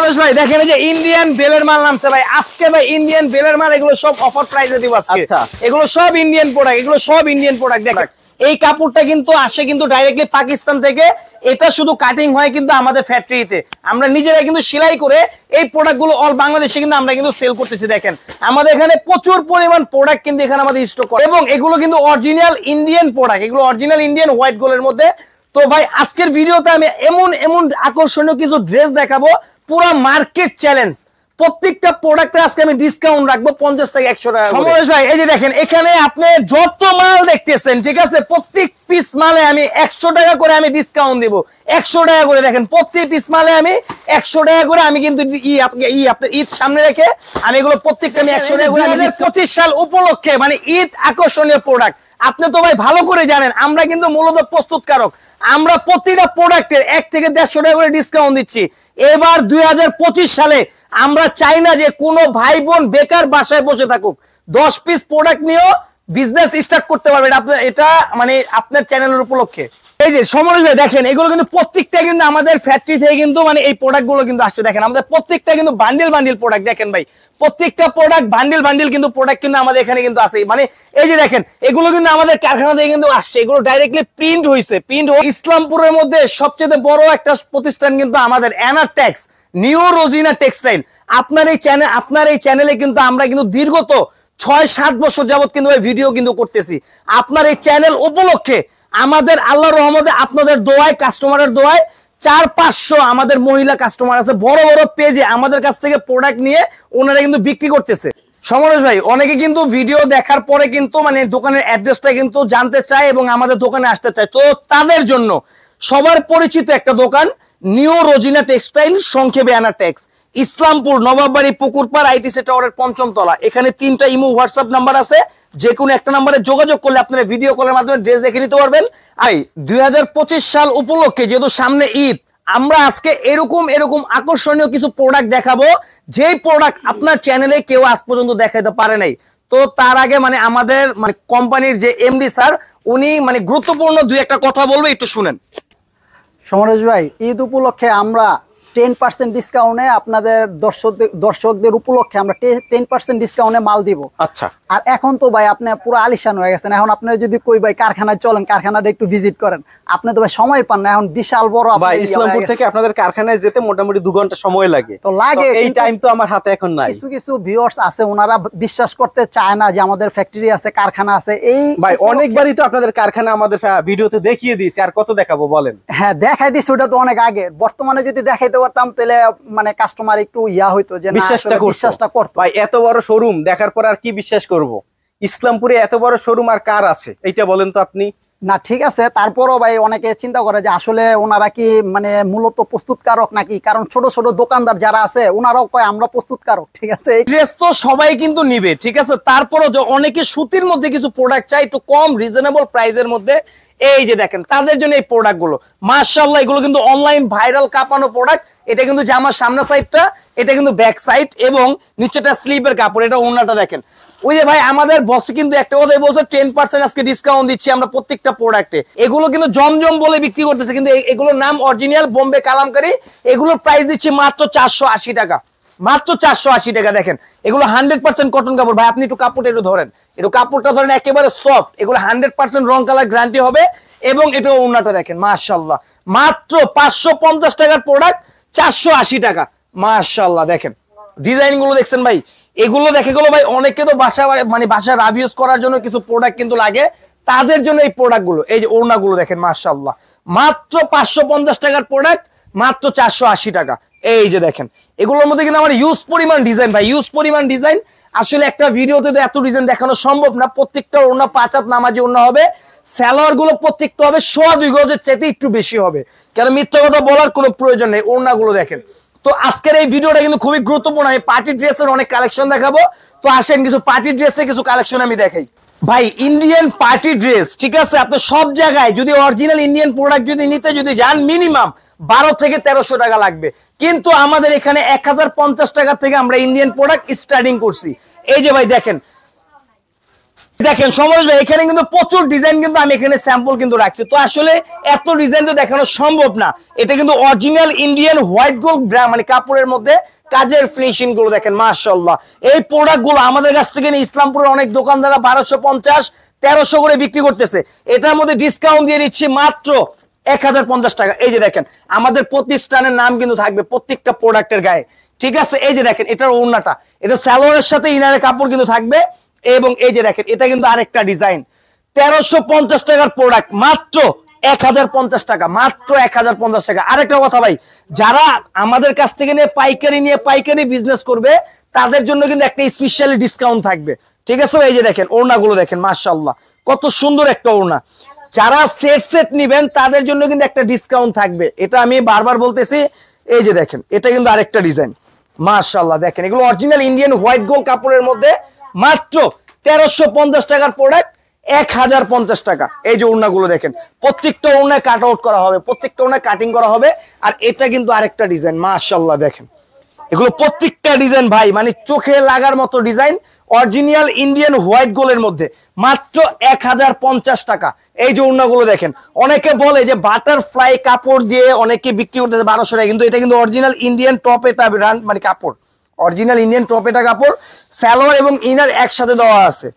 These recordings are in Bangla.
সমরেশ ভাই দেখেন এই যে ইন্ডিয়ান বেলের মাল নামছে ভাই আজকে ভাই ইন্ডিয়ান বেলের মাল এগুলো সব অফার প্রাইসে দিব আজকে। আচ্ছা এগুলো সব ইন্ডিয়ান প্রোডাক্ট, এগুলো সব ইন্ডিয়ান প্রোডাক্ট। দেখেন এই কাপড়টা কিন্তু আসে কিন্তু ডাইরেক্টলি পাকিস্তান থেকে, এটা শুধু কাটিং হয় কিন্তু আমাদের ফ্যাক্টরিতে, আমরা নিজেরা কিন্তু সেলাই করে এই প্রোডাক্টগুলো অল বাংলাদেশে কিন্তু আমরা কিন্তু সেল করতেছি। দেখেন আমাদের এখানে প্রচুর পরিমাণ প্রোডাক্ট কিন্তু এখানে আমাদের স্টক করে এবং এগুলো কিন্তু অরিজিনাল ইন্ডিয়ান প্রোডাক্ট, এগুলো অরিজিনাল ইন্ডিয়ান হোয়াইট গোল্ডের মধ্যে। তো ভাই আজকের ভিডিওতে আমি এমন এমন আকর্ষণীয় কিছু ড্রেস দেখাবো, পুরো মার্কেট চ্যালেঞ্জ। প্রত্যেকটা প্রোডাক্টে আজকে আমি ডিসকাউন্ট রাখবো 50 থেকে 100 টাকা। সমরেশ ভাই এই যে দেখেন এখানে আপনি যত মাল দেখতেছেন ঠিক আছে, প্রত্যেক পিস মালে আমি 100 টাকা করে আমি ডিসকাউন্ট দিব। 100 টাকা করে দেখেন প্রত্যেক পিস মালে আমি 100 টাকা করে আমি কিন্তু আপনার ঈদ সামনে রেখে আমি এগুলো প্রত্যেকটা আমি 100 টাকা করে 2025 সাল উপলক্ষে মানে ঈদ আকর্ষণীয় প্রোডাক্ট। আপনি তো ভাই ভালো করে জানেন আমরা কিন্তু মূলত প্রস্তুতকারক, আমরা প্রতিটা প্রোডাক্টের 1 থেকে 150 টাকা করে ডিসকাউন্ট দিচ্ছি। এবার 2025 সালে আমরা চাই না যে কোনো ভাই বোন বেকার বাসায় বসে থাকুক, 10 পিস প্রোডাক্ট নিয়েও বিজনেস স্টার্ট করতে পারবেন। এটা মানে আপনার চ্যানেলের উপলক্ষে। এই যে সমরেশ ভাই দেখেন এগুলো কিন্তু প্রত্যেকটা কিন্তু আমাদের ফ্যাক্টরি থেকে কিন্তু মানে এই প্রোডাক্ট গুলো কিন্তু আসছে। দেখেন আমাদের প্রত্যেকটা কিন্তু বান্ডিল বান্ডিল প্রোডাক্ট। দেখেন ভাই প্রত্যেকটা প্রোডাক্ট বান্ডিল বান্ডিল কিন্তু প্রোডাক্ট কিন্তু আমাদের এখানে কিন্তু আছে। মানে এই যে দেখেন এগুলো কিন্তু আমাদের কারখানা থেকে কিন্তু আসছে, এগুলো ডাইরেক্টলি প্রিন্ট হয়েছে। ইসলামপুরের মধ্যে সবচেয়ে বড় একটা প্রতিষ্ঠান কিন্তু আমাদের এনারটেক্স, নিউ রোজিনা টেক্সটাইল। আপনার এই চ্যানেলে কিন্তু আমরা কিন্তু দীর্ঘত 6-7 বছর যাবত কিন্তু ভিডিও কিন্তু করতেছি। আপনার এই চ্যানেল উপলক্ষে আমাদের আল্লাহর রহমতে আপনাদের দোয়ায়, কাস্টমারের দোয়ায় 400-500 আমাদের মহিলা কাস্টমার আছে, বড় বড় পেজে আমাদের কাছ থেকে প্রোডাক্ট নিয়ে ওনারা কিন্তু বিক্রি করতেছে। সমরেশ ভাই অনেকে কিন্তু ভিডিও দেখার পরে কিন্তু মানে দোকানের অ্যাড্রেসটা কিন্তু জানতে চায় এবং আমাদের দোকানে আসতে চায়। তো তাদের জন্য সবার পরিচিত একটা দোকান নিউ রোজিনা টেক্সটাইল, সংক্ষেপে এনারটেক্স, ইসলামপুর নবাববাড়ি পুকুরপাড় আইটিসি টাওয়ারের 5ম তলা। এখানে 3টা ইমো হোয়াটসঅ্যাপ নাম্বার আছে, যে কোনো একটা নাম্বারে যোগাযোগ করলে আপনারা ভিডিও কলের মাধ্যমে ড্রেস দেখে নিতে পারবেন। আর 2025 সাল উপলক্ষে যেহেতু সামনে ঈদ, আমরা আজকে এরকম আকর্ষণীয় কিছু প্রোডাক্ট দেখাবো, যেই প্রোডাক্ট আপনার চ্যানেলে কেউ আজ পর্যন্ত দেখাতে পারে নাই। তো তার আগে মানে আমাদের মানে কোম্পানির যে এমডি স্যার উনি মানে গুরুত্বপূর্ণ 2-1টা কথা বলবে, একটু শুনেন। সমরেশ ভাই ঈদ উপলক্ষে আমরা 10% ডিসকাউন্টে আপনাদের দর্শকদের উপলক্ষে আমরা 10% ডিসকাউন্টে মাল দিব। আচ্ছা আর এখন তো ভাই আপনি পুরো আলিশান হয়ে গেছেন, এখন আপনি যদি কই ভাই কারখানায় চলেন, কারখানাটা একটু ভিজিট করেন, আপনি তো ভাই সময় পান না। এখন বিশাল বড় ভাই ইসলামপুর থেকে আপনাদের কারখানায় যেতে মোটামুটি 2 ঘন্টা সময় লাগে। তো লাগে, এই টাইম তো আমার হাতে এখন নাই। কিছু ভিউয়ার্স আছে ওনারা বিশ্বাস করতে চায় না যে আমাদের ফ্যাক্টরি আছে, কারখানা আছে। এই ভাই অনেকবারই তো আপনাদের কারখানা আমাদের ভিডিওতে দেখিয়ে দিয়েছি, আর কত দেখাবো বলেন? হ্যাঁ দেখাই দিছি, ওটা তো অনেক আগে। বর্তমানে যদি দেখাইতে পারতাম তাহলে মানে কাস্টমার একটু হইতো যে বিশ্বাসটা করতো। ভাই এত বড় শোরুম দেখার পর আর কি বিশ্বাস করব? ইসলামপুরে এত বড় শোরুম আর কার আছে এইটা বলেন তো আপনি। না ঠিক আছে, তারপরও ভাই অনেকে চিন্তা করে যে আসলে ওনারা কি মানে মূলত প্রস্তুতকারক নাকি, কারণ ছোট ছোট দোকানদার যারা আছে ওনারাও কয় আমরা প্রস্তুতকারক। ঠিক আছে ড্রেস তো সবাই কিন্তু নিবে, ঠিক আছে, তারপরও অনেকে সুতির মধ্যে কিছু প্রোডাক্ট চাই একটু কম রিজনেবল প্রাইসের মধ্যে। এই যে দেখেন তাদের জন্য এই প্রোডাক্ট গুলো মাশাআল্লাহ, এগুলো কিন্তু অনলাইন ভাইরাল কাঁপানো প্রোডাক্ট। এটা কিন্তু জামার সামনের সাইডটা, এটা কিন্তু ব্যাক সাইড এবং নিচেটা স্লিপের কাপড়, এটা ওন্নাটা দেখেন। ওই যে ভাই আমাদের বসে কিন্তু একটা কথাই বলছে 10% আজকে ডিসকাউন্ট দিচ্ছি আমরা প্রত্যেকটা প্রোডাক্টে। এগুলো কিন্তু জমজম বলে বিক্রি করতেছে, কিন্তু এগুলোর নাম অরিজিনাল বোম্বে কালামকারী। এগুলোর প্রাইস দিচ্ছি মাত্র 480 টাকা, মাত্র 480 টাকা। দেখেন এগুলো 100% কটন কাপড়। ভাই আপনি একটু কাপড়টা একটু ধরেন, একটু কাপড়টা ধরেন, একেবারে সফট। এগুলো 100% রং কালার গ্যারান্টি হবে এবং এটা ওন্নাটা দেখেন মাশাআল্লাহ, মাত্র 550 টাকার প্রোডাক্ট 480 টাকা মাশাআল্লাহ। দেখেন ডিজাইন গুলো দেখছেন ভাই, এগুলো দেখে গেলো ভাই অনেকে তো বাসা রাভ ইউজ করার জন্য কিছু প্রোডাক্ট কিন্তু লাগে, তাদের জন্য এই প্রোডাক্ট গুলো। এই যে ওড়না গুলো দেখেন মাশাআল্লাহ, মাত্র 550 টাকার প্রোডাক্ট মাত্র 480 টাকা। এই যে দেখেন এগুলোর মধ্যে কিন্তু আমার ইউজ পরিমাণ ডিজাইন ভাই, ইউজ পরিমাণ ডিজাইন। আসলে একটা ভিডিওতে তো এত ডিজাইন দেখানো সম্ভব না। প্রত্যেকটা ওড়না 5 হাত নামাজি ওড়না হবে, সালোয়ার গুলো প্রত্যেকটা হবে 1.25 গজের চাইতে একটু বেশি হবে, কেন মিথ্যা কথা বলার কোনো প্রয়োজন নেই। ওড়না গুলো দেখেন। তো আজকের এই ভিডিওটা কিন্তু খুবই গুরুত্বপূর্ণ। আমি পার্টি ড্রেসের অনেক কালেকশন দেখাবো, তো আসেন কিছু পার্টি ড্রেসের কিছু কালেকশন আমি দেখাই। ভাই ইন্ডিয়ান পার্টি ড্রেস, ঠিক আছে, আপনি সব জায়গায় যদি অরিজিনাল ইন্ডিয়ান প্রোডাক্ট যদি নিতে যদি যান মিনিমাম 12 থেকে 1300 টাকা লাগবে, কিন্তু আমাদের এখানে 1050 টাকা থেকে আমরা ইন্ডিয়ান প্রোডাক্ট স্টার্টিং করছি। এই যে ভাই দেখেন দেখেন সমরেশ ভাই এখানে কিন্তু প্রচুর ডিজাইন কিন্তু আমি এখানে স্যাম্পল কিন্তু রাখছি। তো আসলে এত ডিজাইন তো দেখানো সম্ভব না। এটা কিন্তু অরিজিনাল ইন্ডিয়ান হোয়াইট গোল্ড মানে কাপড়ের মধ্যে কাজের ফিনিশিং গুলো দেখেন মাশাআল্লাহ। এই প্রোডাক্ট গুলো আমাদের কাছ থেকে নিয়ে ইসলামপুরের অনেক দোকানদাররা 1250 1300 করে বিক্রি করতেছে। এটার মধ্যে ডিসকাউন্ট দিয়ে দিচ্ছি মাত্র 1050 টাকা। এই যে দেখেন আমাদের প্রতিষ্ঠানের নাম কিন্তু থাকবে প্রত্যেকটা প্রোডাক্টের গায়ে, ঠিক আছে। এই যে দেখেন এটার ওড়নাটা, এটা সালোয়ারের সাথে ইনারের কাপড় কিন্তু থাকবে। এবং এই যে দেখেন এটা কিন্তু আরেকটা ডিজাইন, 1350 টাকার প্রোডাক্ট মাত্র 1050 টাকা, মাত্র 1050 টাকা। আরেকটা কথা ভাই, যারা আমাদের কাছ থেকে নিয়ে পাইকারি বিজনেস করবে তাদের জন্য কিন্তু একটা স্পেশালি ডিসকাউন্ট থাকবে, ঠিক আছে। এই যে দেখেন ওড়নাগুলো দেখেন মাশাআল্লাহ কত সুন্দর একটা ওড়না। যারা সেট নিবেন তাদের জন্য কিন্তু একটা ডিসকাউন্ট থাকবে, এটা আমি বারবার বলতেছি। এই যে দেখেন এটা কিন্তু আরেকটা ডিজাইন মাশাআল্লাহ দেখেন, এগুলো অরিজিনাল ইন্ডিয়ান হোয়াইট গোল্ড কাপড়ের মধ্যে মাত্র 1350 টাকার প্রোডাক্ট 1050 টাকা। এই যে ওড়নাগুলো দেখেন প্রত্যেকটা ওড়নায় কাট আউট করা হবে, প্রত্যেকটা ওড়নায় কাটিং করা হবে। আর এটা কিন্তু আরেকটা ডিজাইন মাশাআল্লাহ দেখেন, এগুলো প্রত্যেকটা ডিজাইন ভাই মানে চোখে লাগার মতো ডিজাইন, অরিজিনাল ইন্ডিয়ান হোয়াইট গোল্ডের মধ্যে মাত্র 1050 টাকা। এই যে ওড়নাগুলো দেখেন, অনেকে বলে যে বাটারফ্লাই কাপড় দিয়ে অনেকে বিক্রি করতেছে 1200 টাকা, কিন্তু এটা কিন্তু অরিজিনাল ইন্ডিয়ান টপেটা মানে কাপড়, অরিজিনাল ইন্ডিয়ান টপেটা কাপড়, সালোয়ার এবং ইনার একসাথে দেওয়া আছে।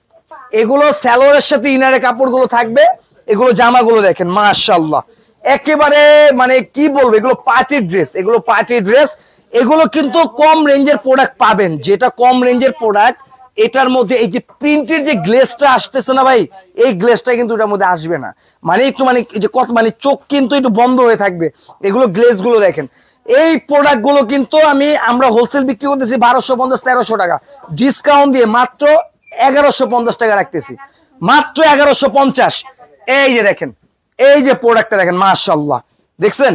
এগুলো সালোয়ারের সাথে ইনারের কাপড়গুলো থাকবে। এগুলো জামাগুলো দেখেন মাশাআল্লাহ একেবারে মানে কি বলবো, এগুলো পার্টি ড্রেস, এগুলো পার্টি ড্রেস। এগুলো কিন্তু কম রেঞ্জের প্রোডাক্ট পাবেন, যেটা কম রেঞ্জের প্রোডাক্ট এটার মধ্যে এই যে প্রিন্টের যে গ্লেজটা আসতেছে না ভাই, এই গ্লেজটা কিন্তু এটার মধ্যে আসবে না, মানে একটু মানে যে কত মানে চোখ কিন্তু একটু বন্ধ হয়ে থাকবে। এগুলো গ্লেজগুলো দেখেন, এই প্রোডাক্টগুলো কিন্তু আমরা হোলসেল বিক্রি করতেছি 1250 1300 টাকা, ডিসকাউন্ট দিয়ে মাত্র 1150 টাকা রাখতেছি, মাত্র 1150। এই যে দেখেন এই যে প্রোডাক্টটা দেখেন মাশাআল্লাহ দেখছেন,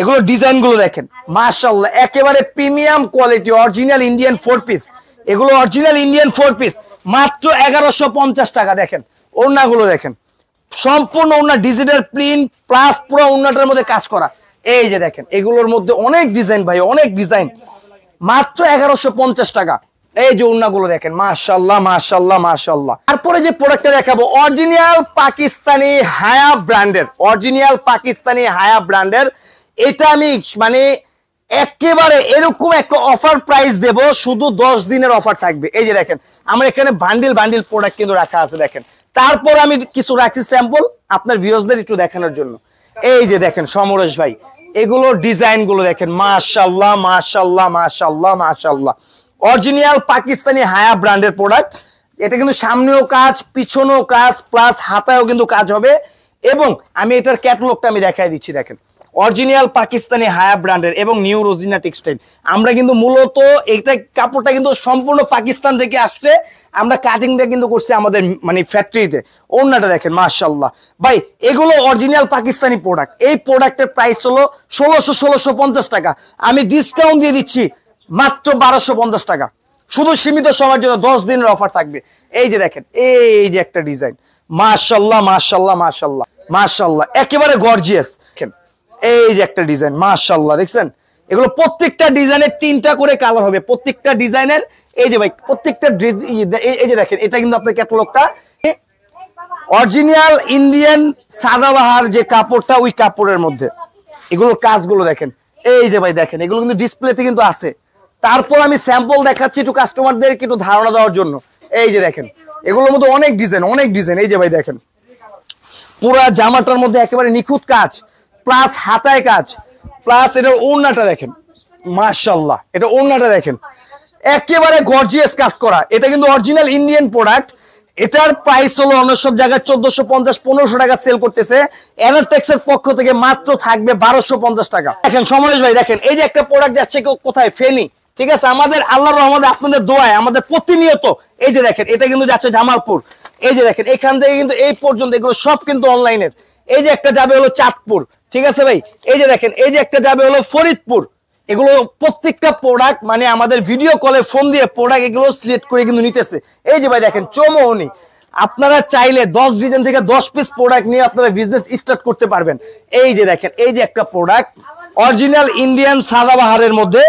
এগুলো ডিজাইন গুলো দেখেন মাশাআল্লাহ একেবারে premium quality original Indian 4 piece. এগুলো অরিজিনাল ইন্ডিয়ান 4 পিস মাত্র 1150 টাকা। দেখেন ওড়নাগুলো দেখেন সম্পূর্ণ ওড়না ডিজিটাল প্রিন্ট প্লাস পুরো ওড়নাটার মধ্যে কাজ করা। এই যে দেখেন এগুলোর মধ্যে অনেক ডিজাইন ভাই, অনেক ডিজাইন, মাত্র 1150 টাকা। এই যে ওড়নাগুলো দেখেন মাশাআল্লাহ মাশাআল্লাহ মাশাআল্লাহ। তারপরে যে প্রোডাক্টটা দেখাবো অরিজিনাল পাকিস্তানি হায়া ব্র্যান্ডের, অরিজিনাল পাকিস্তানি হায়া ব্র্যান্ডের। এটা আমি মানে একেবারে এরকম একটা অফার প্রাইস দেব, শুধু 10 দিনের অফার থাকবে। এই যে দেখেন আমার এখানে বান্ডিল প্রোডাক্ট কিন্তু রাখা আছে দেখেন। তারপর আমি কিছু রাখছি স্যাম্পল আপনার ভিউয়ার্সদের একটু দেখানোর জন্য। এই যে দেখেন সমরেশ ভাই এগুলো ডিজাইন গুলো দেখেন মাশাআল্লাহ মাশাআল্লাহ মাশাআল্লাহ মাশাআল্লাহ অরিজিনাল পাকিস্তানি হায়া ব্র্যান্ডের প্রোডাক্ট। এটা কিন্তু সামনেও কাজ পিছনেও কাজ প্লাস হাতায়ও কিন্তু কাজ হবে। এবং আমি এটার ক্যাটালগটা আমি দেখাই দিচ্ছি দেখেন, অরিজিনাল পাকিস্তানি হায়া ব্র্যান্ডের এবং নিউ রোজিনা টেক্সটাইল। আমরা কিন্তু মূলত এইটা কাপড়টা কিন্তু সম্পূর্ণ পাকিস্তান থেকে আসছে, আমরা কাটিংটা কিন্তু করছি আমাদের মানে ফ্যাক্টরিতে। ওড়নাটা দেখেন মাশাআল্লাহ ভাই, এগুলো অরিজিনাল পাকিস্তানি প্রোডাক্ট। এই প্রোডাক্টের প্রাইস হলো 1650 টাকা, আমি ডিসকাউন্ট দিয়ে দিচ্ছি মাত্র 1250 টাকা, শুধু সীমিত সময়ের জন্য 10 দিনের অফার থাকবে। এই যে দেখেন এই যে একটা ডিজাইন মাশাআল্লাহ মাশাআল্লাহ মাশাআল্লাহ মাশাআল্লাহ একেবারে গর্জিয়াস। দেখেন এই যে একটা ডিজাইন মাশাআল্লাহ দেখছেন, এগুলো প্রত্যেকটা ডিজাইনের 3টা করে কালার হবে প্রত্যেকটা ডিজাইনের। এই যে ভাই প্রত্যেকটা এই যে দেখেন এটা কিন্তু আপনার ক্যাটালগটা অরিজিনাল ইন্ডিয়ান সাদাবাহার যে কাপড়টা ওই কাপড়ের মধ্যে এগুলো কাজগুলো দেখেন। এই যে ভাই দেখেন এগুলো কিন্তু ডিসপ্লেতে কিন্তু আছে। তারপর আমি স্যাম্পল দেখাচ্ছি একটু কাস্টমারদেরকে একটু ধারণা দেওয়ার জন্য। এই যে দেখেন এগুলোর মধ্যে অনেক ডিজাইন। এই যে ভাই দেখেন পুরা জামাটার মধ্যে একেবারে নিখুঁত কাজ প্লাস হাতায় কাজ প্লাস এটার ওড়নাটা দেখেন মাশাআল্লাহ, এটা ওড়নাটা দেখেন একেবারে গর্জিয়াস কাজ করা। এটা কিন্তু অরিজিনাল ইন্ডিয়ান প্রোডাক্ট। এটার প্রাইস হলো অন্য সব জায়গায় 1450-1500 টাকা সেল করতেছে, এনারটেক্সের পক্ষ থেকে মাত্র থাকবে 1250 টাকা। দেখেন সমরেশ ভাই দেখেন এই যে একটা প্রোডাক্ট যাচ্ছে কোথায়, ফেনী, ঠিক আছে। আমাদের আল্লাহর রহমতে আপনাদের দোয়ায় আমাদের প্রতিনিয়ত এই যে দেখেন এটা কিন্তু যাচ্ছে জামালপুর। এই যে দেখেন এখান থেকে কিন্তু এই পর্যন্ত এগুলো সব কিন্তু অনলাইনের। এই যে একটা যাবে হলো চাঁদপুর, ঠিক আছে ভাই। এই যে দেখেন এই যে একটা যাবে হলো ফরিদপুর। এগুলো প্রত্যেকটা প্রোডাক্ট মানে আমাদের ভিডিও কলে ফোন দিয়ে প্রোডাক্ট এগুলো সিলেক্ট করে কিন্তু নিতেছে। এই যে ভাই দেখেন চৌমোহনী, আপনারা চাইলে 10 ডিজাইন থেকে 10 পিস প্রোডাক্ট নিয়ে আপনারা বিজনেস স্টার্ট করতে পারবেন। এই যে দেখেন এই যে একটা প্রোডাক্ট অরিজিনাল ইন্ডিয়ান সাদাবাহারের মধ্যে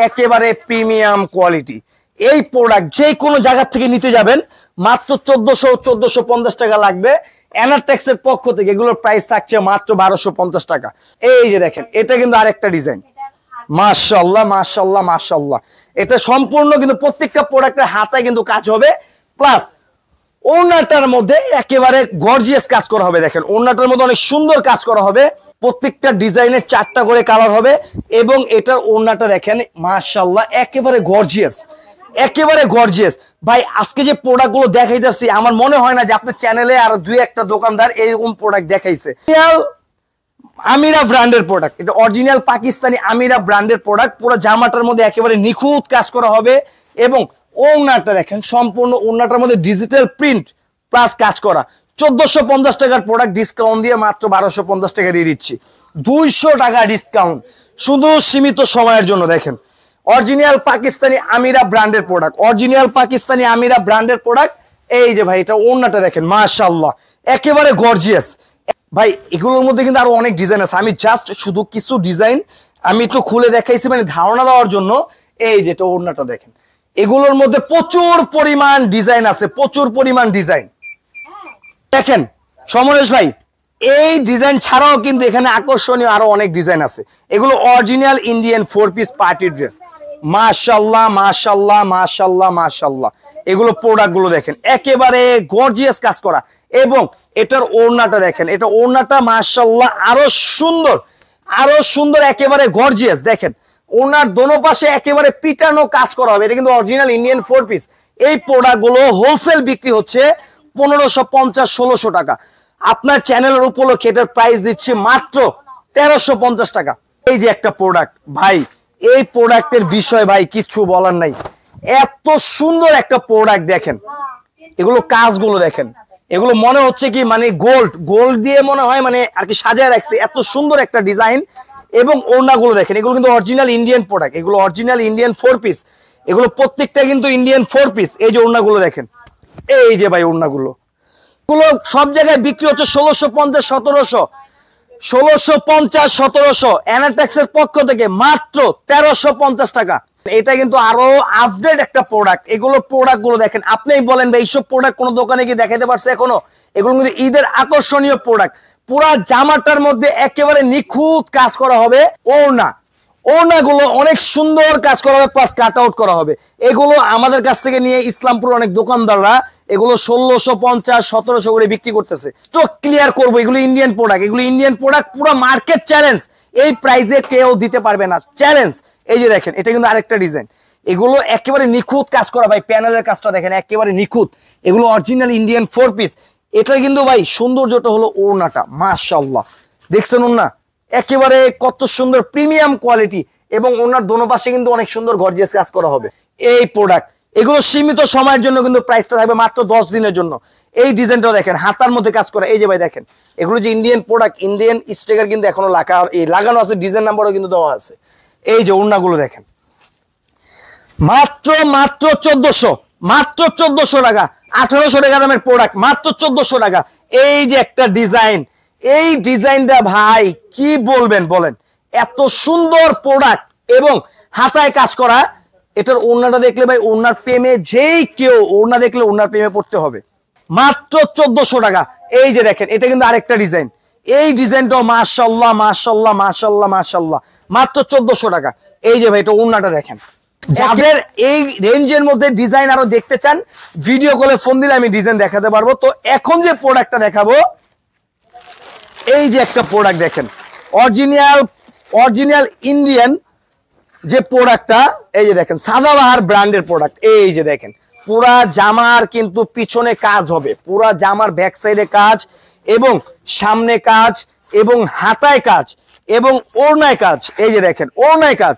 একেবারে প্রিমিয়াম কোয়ালিটি। এই প্রোডাক্ট যে কোনো জায়গা থেকে নিতে যাবেন মাত্র 1450 টাকা লাগবে। এনারটেক্স এর পক্ষ থেকে এগুলোর প্রাইস থাকছে মাত্র 1250 টাকা। এই যে দেখেন, এটা কিন্তু আরেকটা ডিজাইন, মাশাআল্লাহ মাশাআল্লাহ মাশাআল্লাহ। এটা সম্পূর্ণ কিন্তু প্রত্যেকটা প্রোডাক্টের হাতায় কিন্তু কাজ হবে, প্লাস ওড়নাটার মধ্যে একেবারে গর্জিয়াস কাজ করা হবে। দেখেন ওড়নাটার মধ্যে অনেক সুন্দর কাজ করা হবে, প্রত্যেকটা ডিজাইনের 4টা করে কালার হবে, এবং এটার ওড়নাটা দেখেন মাশাআল্লাহ একেবারে গর্জিয়াস, একেবারে গর্জিয়াস। ভাই আজকে যে প্রোডাক্ট গুলো দেখাইতেছি, আমার মনে হয় না যে আপনার চ্যানেলে আর 2-1টা দোকানদার এরকম প্রোডাক্ট দেখাইছে। আমিরা ব্র্যান্ডের প্রোডাক্ট, এটা অরিজিনাল পাকিস্তানি আমিরা ব্র্যান্ডের প্রোডাক্ট। পুরো জামাটার মধ্যে একেবারে নিখুঁত কাজ করা হবে, এবং ওড়নাটা দেখেন সম্পূর্ণ ওড়নাটার মধ্যে ডিজিটাল প্রিন্ট প্লাস কাজ করা। 1450 টাকার প্রোডাক্ট ডিসকাউন্ট দিয়ে মাত্র 1250 টাকা দিয়ে দিচ্ছি। 200 টাকা ডিসকাউন্ট শুধু সীমিত সময়ের জন্য। দেখেন অরিজিনাল পাকিস্তানি আমিরা ব্র্যান্ডের প্রোডাক্ট, অরিজিনাল পাকিস্তানি আমিরা ব্র্যান্ডের প্রোডাক্ট। এই যে ভাই এটা ওড়নাটা দেখেন মাশাআল্লাহ একেবারে গর্জিয়াস। ভাই এগুলোর মধ্যে কিন্তু আরো অনেক ডিজাইন আছে, আমি জাস্ট শুধু কিছু ডিজাইন আমি একটু খুলে দেখাইছি মানে ধারণা দেওয়ার জন্য। এই যেটা ওড়নাটা দেখেন, এগুলোর মধ্যে প্রচুর পরিমাণ ডিজাইন আছে, প্রচুর পরিমাণ ডিজাইন। দেখেন সমরেশ ভাই, এই ডিজাইন ছাড়াও কিন্তু এখানে আকর্ষণীয় আরো অনেক ডিজাইন আছে। এগুলো original Indian 4 piece party dress, মাশাআল্লাহ মাশাআল্লাহ মাশাআল্লাহ মাশাআল্লাহ। এগুলো প্রোডাক্ট গুলো দেখেন একেবারে গর্জিয়াস কাজ করা, এবং এটার ওড়নাটা দেখেন, এটা ওড়নাটা মাশাআল্লাহ আরো সুন্দর, আরো সুন্দর একেবারে গর্জিয়াস। দেখেন ওনার দোনো পাশে একেবারে পিটানো কাজ করা হবে, এটা কিন্তু অরিজিনাল ইন্ডিয়ান 4 পিস। এই প্রোডাক্ট গুলো হোলসেল বিক্রি হচ্ছে 1550-1600 টাকা। আপনার চ্যানেলের উপলক্ষে এটার প্রাইস দিচ্ছি মাত্র 1350 টাকা। এই যে একটা প্রোডাক্ট ভাই, এই প্রোডাক্টের বিষয় ভাই কিচ্ছু বলার নাই, এত সুন্দর একটা প্রোডাক্ট। দেখেন এগুলো কাজগুলো দেখেন, এগুলো মনে হচ্ছে কি মানে গোল্ড দিয়ে মনে হয় মানে আর কি সাজায় রাখছে, এত সুন্দর একটা ডিজাইন। এবং ওড়নাগুলো দেখেন, এগুলো কিন্তু অরিজিনাল ইন্ডিয়ান প্রোডাক্ট, এগুলো অরিজিনাল ইন্ডিয়ান 4 পিস, এগুলো প্রত্যেকটা কিন্তু ইন্ডিয়ান 4 পিস। এই যে ওড়নাগুলো দেখেন, এই যে ভাই ওড়নাগুলো সব জায়গায় বিক্রি হচ্ছে 1650-1700, 1650-1700। এনারটেক্স এর পক্ষ থেকে মাত্র 1350 টাকা। এটা কিন্তু আরো আপডেট একটা প্রোডাক্ট। এগুলো প্রোডাক্ট গুলো দেখেন, আপনিই বলেন ভাই এইসব প্রোডাক্ট কোন দোকানে কি দেখাতে পারছে এখনো? এগুলো কিন্তু ঈদের আকর্ষণীয় প্রোডাক্ট। পুরা জামাটার মধ্যে একেবারে নিখুঁত কাজ করা হবে, ওড়নাগুলো অনেক সুন্দর কাজ করা হবে, প্লাস কাট আউট করা হবে। এগুলো আমাদের কাছ থেকে নিয়ে ইসলামপুর অনেক দোকানদাররা এগুলো 1650-1700 করে বিক্রি করতেছে। স্টক ক্লিয়ার করবো, এগুলো ইন্ডিয়ান প্রোডাক্ট, এগুলো ইন্ডিয়ান প্রোডাক্ট। পুরো মার্কেট চ্যালেঞ্জ, এই প্রাইসে কেউ দিতে পারবে না, চ্যালেঞ্জ। এই যে দেখেন, এটা কিন্তু আরেকটা ডিজাইন, এগুলো একেবারে নিখুঁত কাজ করা ভাই, প্যানেলের কাজটা দেখেন একেবারে নিখুঁত। এগুলো অরিজিনাল ইন্ডিয়ান 4 পিস। এটা কিন্তু ভাই সৌন্দর্যটা হলো ওড়নাটা, মাশাআল্লাহ দেখছেন ওড়না একেবারে কত সুন্দর প্রিমিয়াম কোয়ালিটি, এবং ওনার দোনো পাশে কিন্তু অনেক সুন্দর গর্জিয়াস কাজ করা হবে। এই প্রোডাক্ট এগুলো সীমিত সময়ের জন্য কিন্তু প্রাইসটা থাকবে মাত্র 10 দিনের জন্য। এই ডিজাইনটাও দেখেন, হাতার মধ্যে কাজ করা। এই যে ভাই দেখেন, এগুলো যে ইন্ডিয়ান প্রোডাক্ট, ইন্ডিয়ান স্টিকার কিন্তু এখনো লাগানো আছে, ডিজাইন নাম্বারও কিন্তু দেওয়া আছে। এই যে ওড়নাগুলো দেখেন, মাত্র 1400 টাকা। 1800 টাকা দামের প্রোডাক্ট মাত্র 1400 টাকা। এই যে একটা ডিজাইন, এই ডিজাইনটা ভাই কি বলবেন বলেন, এত সুন্দর প্রোডাক্ট এবং হাতায় কাজ করা। এটার ওড়নাটা দেখলে ভাই ওড়নার প্রেমে যেই কেউ ওড়না দেখলে ওড়নার প্রেমে পড়তে হবে। মাত্র 1400 টাকা। এই যে দেখেন, এটা কিন্তু আরেকটা ডিজাইন, এই ডিজাইনটাও মাশাআল্লাহ মাশাআল্লাহ মাশাআল্লাহ মাশাআল্লাহ, মাত্র 1400 টাকা। এই যে ভাই এটা ওড়নাটা দেখেন। যাদের এই রেঞ্জের মধ্যে ডিজাইন আরো দেখতে চান, ভিডিও কলে ফোন দিলে আমি ডিজাইন দেখাতে পারবো। তো এখন যে প্রোডাক্টটা দেখাবো, এই যে একটা প্রোডাক্ট দেখেন, অরিজিনাল ইন্ডিয়ান যে প্রোডাক্টটা, এই যে দেখেন সাদাবাহার ব্র্যান্ডের প্রোডাক্ট। এই যে দেখেন পুরা জামার কিন্তু পিছনে কাজ হবে, পুরা জামার ব্যাক সাইডে কাজ এবং সামনে কাজ এবং হাতায় কাজ এবং ওড়নায় কাজ। এই যে দেখেন ওড়নায় কাজ,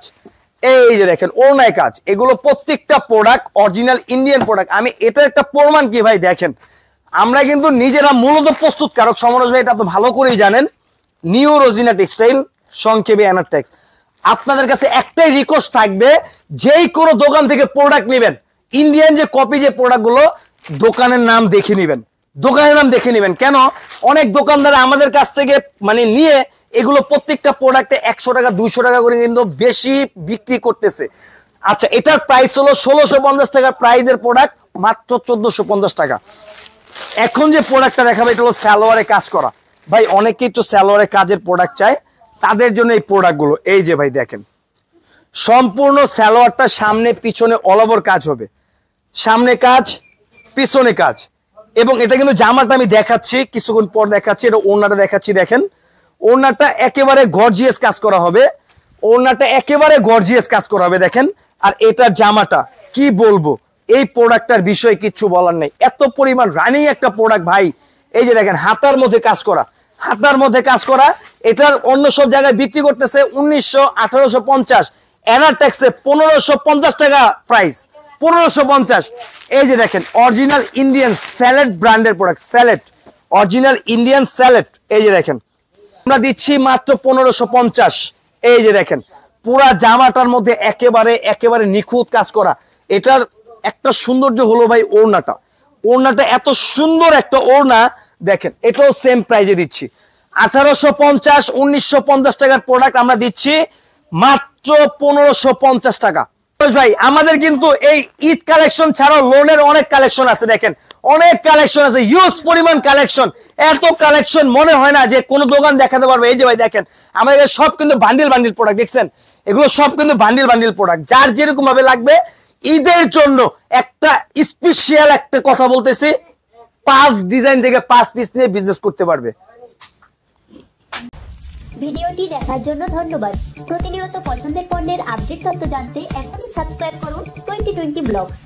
এই যে দেখেন ওড়নায় কাজ। এগুলো প্রত্যেকটা প্রোডাক্ট অরিজিনাল ইন্ডিয়ান প্রোডাক্ট। আমি এটা একটা প্রমাণ কি ভাই দেখেন, আমরা কিন্তু নিজেরা মূলত প্রস্তুতকারক। সমরেশ ভাই এটা তো ভালো করেই জানেন, নিউ রোজিনা টেক্সটাইল, সংক্ষেপে এনারটেক্স। আপনাদের কাছে একটাই রিকোয়েস্ট থাকবে, যেই কোনো দোকান থেকে প্রোডাক্ট নেবেন, ইন্ডিয়ান যে কপি যে প্রোডাক্টগুলো, দোকানের নাম দেখে নেবেন, দোকানের নাম দেখে নেবেন। কেন অনেক দোকানদার আমাদের কাছ থেকে মানে নিয়ে এগুলো প্রত্যেকটা প্রোডাক্টে 100 টাকা 200 টাকা করে কিন্তু বেশি বিক্রি করতেছে। আচ্ছা, এটার প্রাইস হলো 1650 টাকার প্রাইজের প্রোডাক্ট মাত্র 1450 টাকা। এখন যে প্রোডাক্টটা দেখাবো এটা হলো সালোয়ারে কাজ করা। ভাই অনেকে একটু সালোয়ারে কাজের প্রোডাক্ট চায়, তাদের জন্য এই প্রোডাক্টগুলো। এই যে ভাই দেখেন, সম্পূর্ণ সালোয়ারটা সামনে পিছনে অল ওভার কাজ হবে, সামনে কাজ পিছনে কাজ। এবং এটা কিন্তু জামাটা আমি দেখাচ্ছি, কিছুক্ষণ পর দেখাচ্ছি। এটা ওড়নাটা দেখাচ্ছি, দেখেন ওড়নাটা একেবারে গর্জিয়াস কাজ করা হবে, ওড়নাটা একেবারে গর্জিয়াস কাজ করা হবে দেখেন। আর এটার জামাটা কি বলবো, এই প্রোডাক্টটার বিষয়ে কিচ্ছু বলার নেই, এত পরিমাণ রানিং একটা প্রোডাক্ট ভাই। এই যে দেখেন হাতার মধ্যে কাজ করা, হাতার মধ্যে কাজ করা। এটার অন্য সব জায়গায় বিক্রি করতেছে 1900 1850, এনার ট্যাক্সে 1550 টাকা প্রাইস, 1550। এই যে দেখেন অরিজিনাল ইন্ডিয়ান স্যালেড ব্র্যান্ডের প্রোডাক্ট, স্যালেড, অরিজিনাল ইন্ডিয়ান স্যালেড। এই যে দেখেন আমরা দিচ্ছি মাত্র 1550। এই যে দেখেন পুরা জামাটার মধ্যে একেবারে একেবারে নিখুঁত কাজ করা। এটার একটা সৌন্দর্য হলো ভাই ওড়নাটা, ওড়নাটা এত সুন্দর একটা ওড়না দেখেন। এটাও সেম প্রাইজে দিচ্ছি 1850, 1950 টাকার প্রোডাক্ট আমরা দিচ্ছি মাত্র 1550 টাকা। ভাই আমাদের কিন্তু এই ঈদ কালেকশন ছাড়াও লোনের অনেক কালেকশন আছে, দেখেন অনেক কালেকশন আছে, হিউজ পরিমাণ কালেকশন। এত কালেকশন মনে হয় না যে কোনো দোকান দেখাতে পারবে। এই যে ভাই দেখেন আমাদের সব কিন্তু বান্ডিল বান্ডিল প্রোডাক্ট, দেখছেন এগুলো সব কিন্তু বান্ডিল বান্ডিল প্রোডাক্ট, যার যেরকম ভাবে লাগবে। ঈদের জন্য একটা স্পেশাল একটা কথা বলতেছি, 5 ডিজাইন থেকে 5 পিস নিয়ে বিজনেস করতে পারবে। ভিডিওটি দেখার জন্য ধন্যবাদ। প্রতিনিয়ত পছন্দের পণ্যের আপডেট তথ্য জানতে এখনই সাবস্ক্রাইব করুন 2020 ব্লগস।